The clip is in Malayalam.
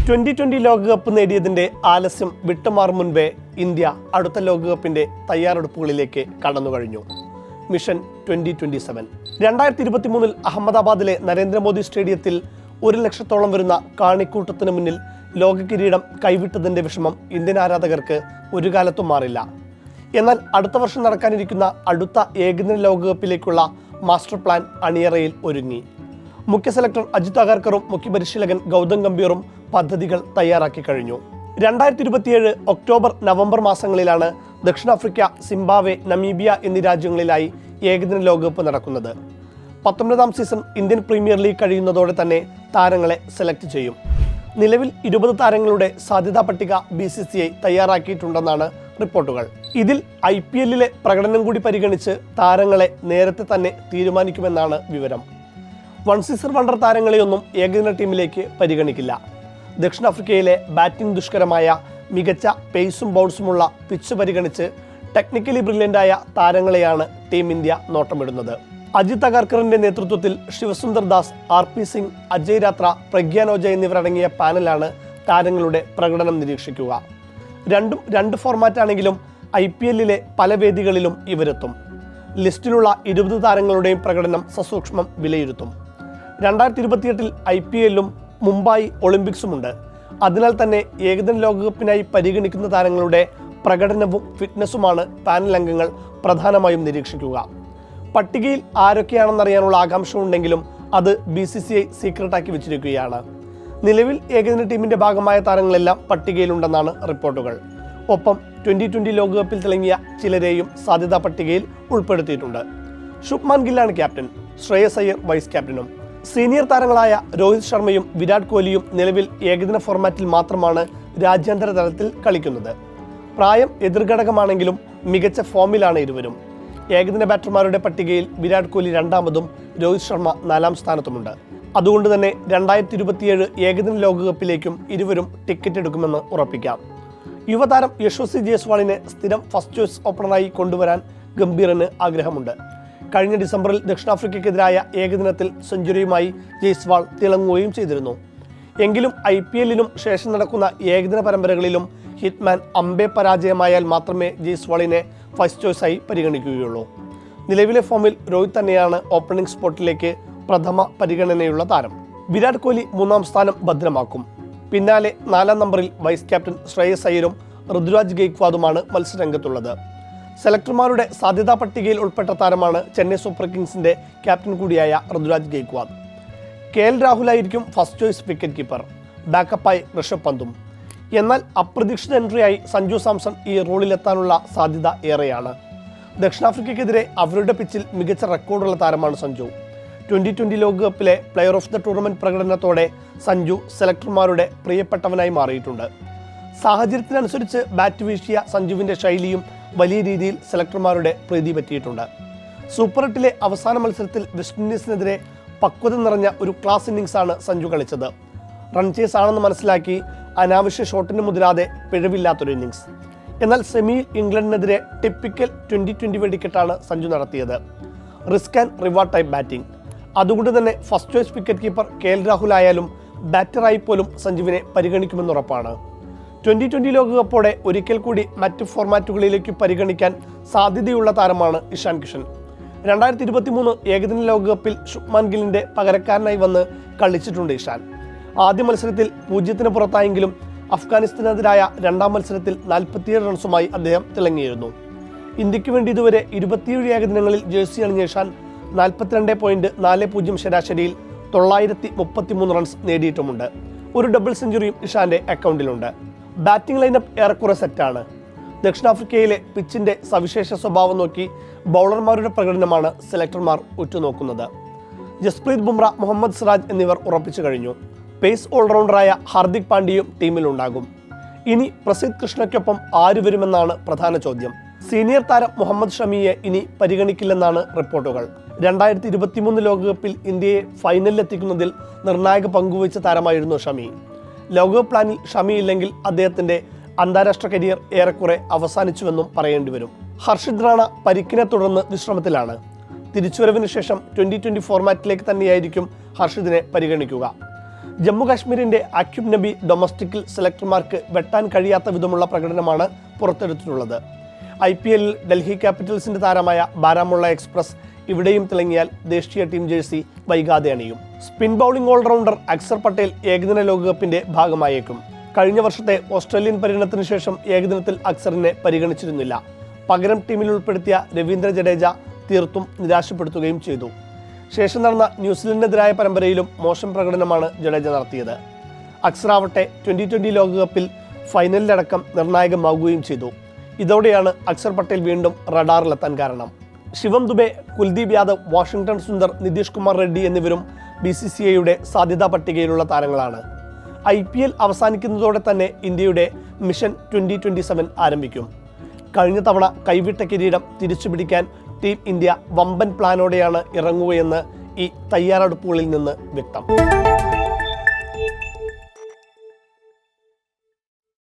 2020 ലോകകപ്പ് നേടിയതിന്റെ ആലസ്യം വിട്ടുമാറും മുൻപേ ഇന്ത്യ അടുത്ത ലോകകപ്പിന്റെ തയ്യാറെടുപ്പുകളിലേക്ക് കടന്നുകഴിഞ്ഞു. മിഷൻ 2027 2023 അഹമ്മദാബാദിലെ നരേന്ദ്രമോദി സ്റ്റേഡിയത്തിൽ 1 ലക്ഷത്തോളം വരുന്ന കാണിക്കൂട്ടത്തിന് മുന്നിൽ ലോക കിരീടം കൈവിട്ടതിന്റെ വിഷമം ഇന്ത്യൻ ആരാധകർക്ക് ഒരു കാലത്തും മാറില്ല. എന്നാൽ അടുത്ത വർഷം നടക്കാനിരിക്കുന്ന അടുത്ത ഏകദിന ലോകകപ്പിലേക്കുള്ള മാസ്റ്റർ പ്ലാൻ അണിയറയിൽ ഒരുങ്ങി. മുഖ്യ സെലക്ടർ അജിത് അഗർക്കറും മുഖ്യപരിശീലകൻ ഗൗതം ഗംഭീറും പദ്ധതികൾ തയ്യാറാക്കി കഴിഞ്ഞു. 2027 ഒക്ടോബർ നവംബർ മാസങ്ങളിലാണ് ദക്ഷിണാഫ്രിക്ക, സിംബാബ്വെ, നമീബിയ എന്നീ രാജ്യങ്ങളിലായി ഏകദിന ലോകകപ്പ് നടക്കുന്നത്. 19ാം സീസൺ ഇന്ത്യൻ പ്രീമിയർ ലീഗ് കഴിയുന്നതോടെ തന്നെ താരങ്ങളെ സെലക്ട് ചെയ്യും. നിലവിൽ 20 താരങ്ങളുടെ സാധ്യതാ പട്ടിക BCCI തയ്യാറാക്കിയിട്ടുണ്ടെന്നാണ് റിപ്പോർട്ടുകൾ. ഇതിൽ IPL പ്രകടനം കൂടി പരിഗണിച്ച് താരങ്ങളെ നേരത്തെ തന്നെ തീരുമാനിക്കുമെന്നാണ് വിവരം. വൺ സീസൺ വണ്ടർ താരങ്ങളെയൊന്നും ഏകദിന ടീമിലേക്ക് പരിഗണിക്കില്ല. ദക്ഷിണാഫ്രിക്കയിലെ ബാറ്റിംഗ് ദുഷ്കരമായ മികച്ച പേസും ബൗൺസുമുള്ള പിച്ച് പരിഗണിച്ച് ടെക്നിക്കലി ബ്രില്യൻ്റായ താരങ്ങളെയാണ് ടീം ഇന്ത്യ നോട്ടമിടുന്നത്. അജിത് അഗർക്കറിന്റെ നേതൃത്വത്തിൽ ശിവസുന്ദർ ദാസ്, RP സിംഗ്, അജയ് രാത്ര, പ്രഗ്യാൻ ഓജ എന്നിവരടങ്ങിയ പാനലാണ് താരങ്ങളുടെ പ്രകടനം നിരീക്ഷിക്കുക. രണ്ടും 2 ഫോർമാറ്റാണെങ്കിലും IPL പല വേദികളിലും ഇവരെത്തും. ലിസ്റ്റിലുള്ള 20 താരങ്ങളുടെയും പ്രകടനം സസൂക്ഷ്മം വിലയിരുത്തും. 2028 IPL മുംബൈ ഒളിമ്പിക്സുമുണ്ട്. അതിനാൽ തന്നെ ഏകദിന ലോകകപ്പിനായി പരിഗണിക്കുന്ന താരങ്ങളുടെ പ്രകടനവും ഫിറ്റ്നസുമാണ് പാനൽ അംഗങ്ങൾ പ്രധാനമായും നിരീക്ഷിക്കുക. പട്ടികയിൽ ആരൊക്കെയാണെന്നറിയാനുള്ള ആകാംക്ഷ ഉണ്ടെങ്കിലും അത് BCCI സീക്രട്ടാക്കി വെച്ചിരിക്കുകയാണ്. നിലവിൽ ഏകദിന ടീമിന്റെ ഭാഗമായ താരങ്ങളെല്ലാം പട്ടികയിലുണ്ടെന്നാണ് റിപ്പോർട്ടുകൾ. ഒപ്പം 2020 ലോകകപ്പിൽ തിളങ്ങിയ ചിലരെയും സാധ്യതാ പട്ടികയിൽ ഉൾപ്പെടുത്തിയിട്ടുണ്ട്. ശുഭ്മാൻ ഗില്ലാണ് ക്യാപ്റ്റൻ, ശ്രേയസ് അയ്യർ വൈസ് ക്യാപ്റ്റനും. സീനിയർ താരങ്ങളായ രോഹിത് ശർമ്മയും വിരാട് കോഹ്ലിയും നിലവിൽ ഏകദിന ഫോർമാറ്റിൽ മാത്രമാണ് രാജ്യാന്തര തലത്തിൽ കളിക്കുന്നത്. പ്രായം എതിർഘടകമാണെങ്കിലും മികച്ച ഫോമിലാണ് ഇരുവരും. ഏകദിന ബാറ്റർമാരുടെ പട്ടികയിൽ വിരാട് കോഹ്ലി 2ാമതും രോഹിത് ശർമ്മ 4ാം സ്ഥാനത്തുമുണ്ട്. അതുകൊണ്ട് തന്നെ 2027 ഏകദിന ലോകകപ്പിലേക്കും ഇരുവരും ടിക്കറ്റ് എടുക്കുമെന്ന് ഉറപ്പിക്കാം. യുവതാരം യശസ്വി ജയ്സ്വാളിനെ സ്ഥിരം ഫസ്റ്റ് ചോയ്സ് ഓപ്പണറായി കൊണ്ടുവരാൻ ഗംഭീറിന് ആഗ്രഹമുണ്ട്. കഴിഞ്ഞ ഡിസംബറിൽ ദക്ഷിണാഫ്രിക്കയ്ക്കെതിരായ ഏകദിനത്തിൽ സെഞ്ചുറിയുമായി ജയ്സ്വാൾ തിളങ്ങുകയും ചെയ്തിരുന്നു. എങ്കിലും IPL ശേഷം നടക്കുന്ന ഏകദിന പരമ്പരകളിലും ഹിറ്റ്മാൻ അമ്പേ പരാജയമായാൽ മാത്രമേ ജയ്സ്വാളിനെ ഫസ്റ്റ് ചോയ്സായി പരിഗണിക്കുകയുള്ളൂ. നിലവിലെ ഫോമിൽ രോഹിത് തന്നെയാണ് ഓപ്പണിംഗ് സ്പോട്ടിലേക്ക് പ്രഥമ പരിഗണനയുള്ള താരം. വിരാട് കോഹ്ലി 3ാം സ്ഥാനം ഭദ്രമാക്കും. പിന്നാലെ 4ാം നമ്പറിൽ വൈസ് ക്യാപ്റ്റൻ ശ്രേയസ് അയ്യരും ഋതുരാജ് ഗെയ്ക്വാദുമാണ് മത്സരരംഗത്തുള്ളത്. സെലക്ടർമാരുടെ സാധ്യതാ പട്ടികയിൽ ഉൾപ്പെട്ട താരമാണ് ചെന്നൈ സൂപ്പർ കിങ്സിന്റെ ക്യാപ്റ്റൻ കൂടിയായ ഋതുരാജ് ഗെയ്ക്വാദ്. KL രാഹുലായിരിക്കും ഫസ്റ്റ് ചോയ്സ് വിക്കറ്റ് കീപ്പർ, ബാക്കപ്പായി ഋഷഭ് പന്തും. എന്നാൽ അപ്രതീക്ഷിത എൻട്രിയായി സഞ്ജു സാംസൺ ഈ റോളിലെത്താനുള്ള സാധ്യത ഏറെയാണ്. ദക്ഷിണാഫ്രിക്കയ്ക്കെതിരെ അവരുടെ പിച്ചിൽ മികച്ച റെക്കോർഡുള്ള താരമാണ് സഞ്ജു. 2020 ലോകകപ്പിലെ പ്ലെയർ ഓഫ് ദ ടൂർണമെന്റ് പ്രകടനത്തോടെ സഞ്ജു സെലക്ടർമാരുടെ പ്രിയപ്പെട്ടവനായി മാറിയിട്ടുണ്ട്. സാഹചര്യത്തിനനുസരിച്ച് ബാറ്റ് വീശിയ സഞ്ജുവിന്റെ ശൈലിയും വലിയ രീതിയിൽ സെലക്ടർമാരുടെ പ്രീതി പറ്റിയിട്ടുണ്ട്. സൂപ്പർ 8 അവസാന മത്സരത്തിൽ വെസ്റ്റ് ഇൻഡീസിനെതിരെ പക്വത നിറഞ്ഞ ഒരു ക്ലാസ് ഇന്നിംഗ്സാണ് സഞ്ജു കളിച്ചത്. റൺ ചേസ് ആണെന്ന് മനസ്സിലാക്കി അനാവശ്യ ഷോട്ടിന് മുതിരാതെ പിഴവില്ലാത്തൊരു ഇന്നിംഗ്സ്. എന്നാൽ സെമിയിൽ ഇംഗ്ലണ്ടിനെതിരെ ടിപ്പിക്കൽ 2020 വെടിക്കെട്ടാണ് സഞ്ജു നടത്തിയത്. Risk and reward type batting. അതുകൊണ്ട് തന്നെ first choice wicket keeper KL Rahul ആയാലും ബാറ്ററായി പോലും സഞ്ജുവിനെ പരിഗണിക്കുമെന്നുറപ്പാണ്. 2020 ലോകകപ്പോടെ ഒരിക്കൽ കൂടി മറ്റ് ഫോർമാറ്റുകളിലേക്ക് പരിഗണിക്കാൻ സാധ്യതയുള്ള താരമാണ് ഇഷാൻ കിഷൻ. 2023 ഏകദിന ലോകകപ്പിൽ ശുഭ്മാൻ ഗില്ലിന്റെ പകരക്കാരനായി വന്ന് കളിച്ചിട്ടുണ്ട് ഇഷാൻ. ആദ്യ മത്സരത്തിൽ 0-ന് പുറത്തായെങ്കിലും അഫ്ഗാനിസ്ഥാനെതിരായ 2ാം മത്സരത്തിൽ 47 റൺസുമായി അദ്ദേഹം തിളങ്ങിയിരുന്നു. ഇന്ത്യക്ക് വേണ്ടി ഇതുവരെ 27 ഏകദിനങ്ങളിൽ ജേഴ്സി അണിഞ്ഞ ഇഷാൻ 42.40 ശരാശരിയിൽ 933 റൺസ് നേടിയിട്ടുമുണ്ട്. ഒരു ഡബിൾ സെഞ്ചുറിയും ഇഷാന്റെ അക്കൗണ്ടിലുണ്ട്. ബാറ്റിംഗ് ലൈനപ്പ് ഏറെക്കുറെ സെറ്റാണ്. ദക്ഷിണാഫ്രിക്കയിലെ പിച്ചിന്റെ സവിശേഷ സ്വഭാവം നോക്കി ബൗളർമാരുടെ പ്രകടനമാണ് സെലക്ടർമാർ ഉറ്റുനോക്കുന്നത്. ജസ്പ്രീത് ബുംറ, മുഹമ്മദ് സിറാജ് എന്നിവർ ഉറപ്പിച്ചു കഴിഞ്ഞു. പേസ് ഓൾറൗണ്ടറായ ഹാർദിക് പാണ്ഡ്യയും ടീമിലുണ്ടാകും. ഇനി പ്രസിദ്ധ് കൃഷ്ണയ്ക്കൊപ്പം ആര് വരുമെന്നാണ് പ്രധാന ചോദ്യം. സീനിയർ താരം മുഹമ്മദ് ഷമിയെ ഇനി പരിഗണിക്കില്ലെന്നാണ് റിപ്പോർട്ടുകൾ. 2023 ലോകകപ്പിൽ ഇന്ത്യയെ ഫൈനലിലെത്തിക്കുന്നതിൽ നിർണായക പങ്കുവഹിച്ച താരമായിരുന്നു ഷമി. ലോകകപ്പ് പ്ലാനിൽ ഷമി ഇല്ലെങ്കിൽ അദ്ദേഹത്തിന്റെ അന്താരാഷ്ട്ര കരിയർ ഏറെക്കുറെ അവസാനിച്ചുവെന്നും പറയേണ്ടി വരും. ഹർഷിത് റാണ പരിക്കിനെ തുടർന്ന് വിശ്രമത്തിലാണ്. തിരിച്ചുവരവിന് ശേഷം 2020 ഫോർമാറ്റിലേക്ക് തന്നെയായിരിക്കും ഹർഷിദിനെ പരിഗണിക്കുക. ജമ്മു കാശ്മീരിന്റെ അക്യൂബ് നബി ഡൊമസ്റ്റിക്കിൽ സെലക്ടർമാർക്ക് വെട്ടാൻ കഴിയാത്ത വിധമുള്ള പ്രകടനമാണ് പുറത്തെടുത്തിട്ടുള്ളത്. IPL ഡൽഹി ക്യാപിറ്റൽസിന്റെ താരമായ ബാരാമുള്ള എക്സ്പ്രസ് ഇവിടെയും തിളങ്ങിയാൽ ദേശീയ ടീം ജേഴ്സി വൈകാതെ അണിയും. Spin bowling all rounder Axar Patel ഏകദിന ലോകകപ്പിന്റെ ഭാഗമായേക്കും. കഴിഞ്ഞ വർഷത്തെ ഓസ്ട്രേലിയൻ പര്യടനത്തിന് ശേഷം ഏകദിനത്തിൽ അക്സറിനെ പരിഗണിച്ചിരുന്നില്ല. പകരം ടീമിൽ ഉൾപ്പെടുത്തിയ രവീന്ദ്ര ജഡേജ തീർത്തും നിരാശപ്പെടുത്തുകയും ചെയ്തു. ശേഷം നടന്ന ന്യൂസിലൻഡിനെതിരായ പരമ്പരയിലും മോശം പ്രകടനമാണ് ജഡേജ നടത്തിയത്. അക്സറാവട്ടെ 2020 ലോകകപ്പിൽ ഫൈനലിലടക്കം നിർണായകമാവുകയും ചെയ്തു. ഇതോടെയാണ് അക്സർ പട്ടേൽ വീണ്ടും റഡാറിലെത്താൻ കാരണം. ശിവം ദുബെ, കുൽദീപ് യാദവ്, വാഷിംഗ്ടൺ സുന്ദർ, നിതീഷ് കുമാർ റെഡ്ഡി എന്നിവരും BCCIയുടെ സാധ്യതാ പട്ടികയിലുള്ള താരങ്ങളാണ്. IPL അവസാനിക്കുന്നതോടെ തന്നെ ഇന്ത്യയുടെ മിഷൻ 2027 ആരംഭിക്കും. കഴിഞ്ഞ തവണ കൈവിട്ട കിരീടം തിരിച്ചുപിടിക്കാൻ ടീം ഇന്ത്യ വമ്പൻ പ്ലാനോടെയാണ് ഇറങ്ങുകയെന്ന് ഈ തയ്യാറെടുപ്പുകളിൽ നിന്ന് വ്യക്തം.